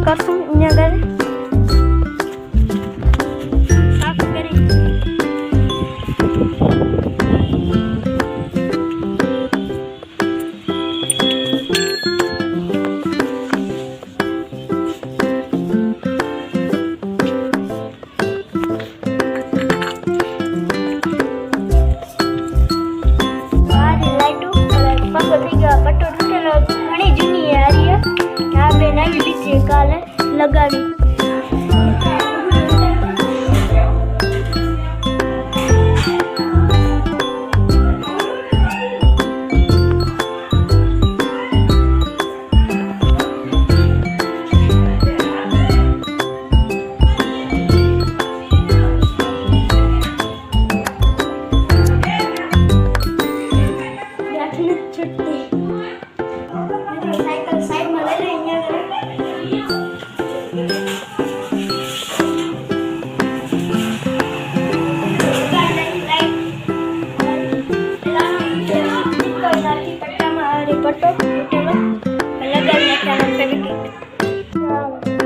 કરશું અહીંયા ઘરે સાફ કરી काले लगावी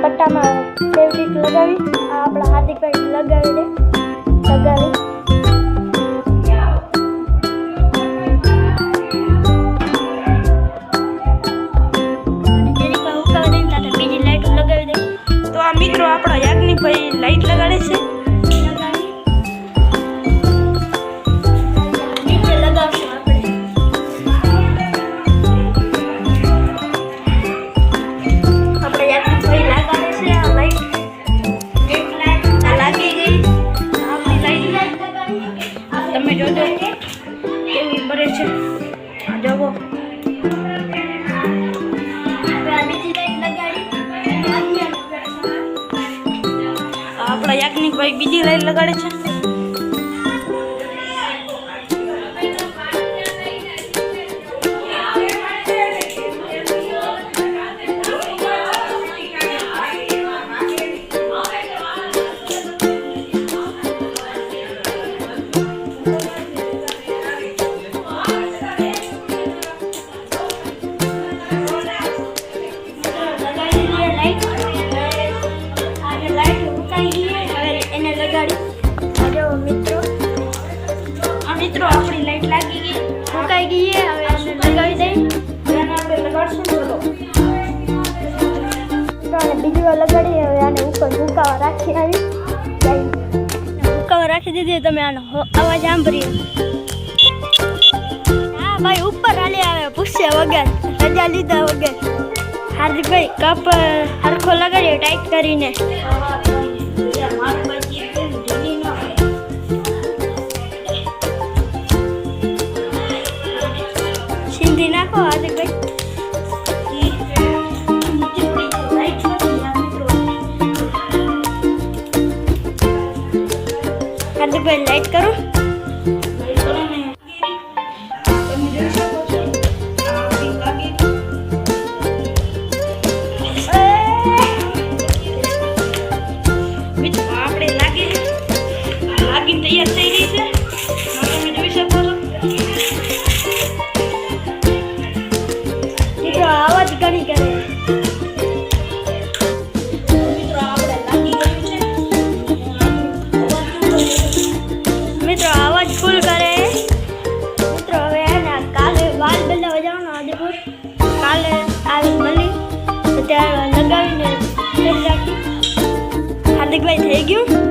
पट्टा में फेवरेट लगावी अपना हार्दिक भाई लगावी दे लगावी बीजी लाइट लगावी दे तो आ मित्रों अपना याज्ञनिक भाई लाइट लगाड़े छे नीचे लगावशुं તમે જોજો કેવી બરે છે જોવો આપણા યાજ્ઞનિક ભાઈ બીજી લાઈટ લગાડે છે મિત્રો આપણી લાઈટ લાગી ગઈ ફૂંકાઈ ગઈ છે હવે આને લગાવી દઈ આને આપણે લગાડશું બોલો તો આને બીજી વાર લગાડી હવે આને ઉપર ફૂંકાવા રાખી આવી ફૂંકાવા રાખી દીધી તમે આનો અવાજ સાંભળ્યો હા ભાઈ ઉપર હાલી આવે પૂછ્યા વગર રજા લીધા વગર હાર્દિકભાઈ કપ હરખો લગાડ્યો ટાઈટ કરીને નાખો હાર્દિકભાઈ હાર્દિકભાઈ લાઈટ કરો આપણે લાગીને તૈયાર થઈ રહી છે તમે જોઈ શકો છો आवाज घणी करे मित्रों आवाज फुल करे मित्रों હવે આના કાલે વાલ બદલાવા જવાનું આદિપુર કાલે આવી મળી તો ત્યારે લગાવીને કરી રાખી હાર્દિકભાઈ થઈ ગયું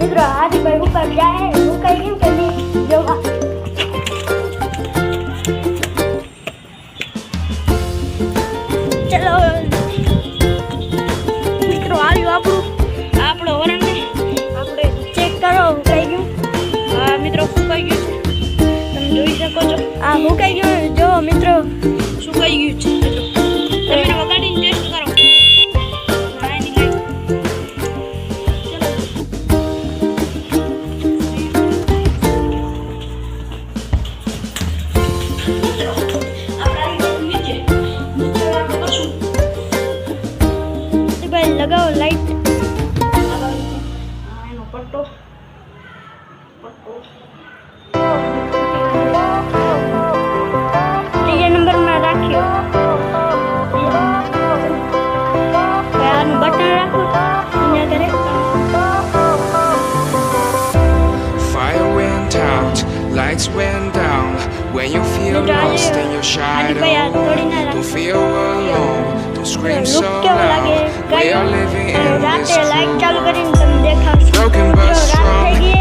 મિત્રો હાર્દિકભાઈ ઉપર જાય મુકાઈ ગયું કે નહીં જોવા ચલો મિત્રો આવ્યું આપણો વરણ આપણે ચેક કરો મુકાઈ ગયું હા મિત્રો સુકાઈ ગયું છે તમે જોઈ શકો છો આ મુકાઈ ગયું જો મિત્રો સુકાઈ ગયું છે તમે વગાડીને ટેસ્ટ કરો लगाओ लाइट पट्टो lights went down. When you feel lost and you're shattered, don't feel alone. Don't scream so look કેવો લાગે loud. We are living in રાતે this લાઈટ cruel ચાલુ world. કરીને તમને દેખાડશું Broken but મિત્રો રાત થઈ strong. ગઈ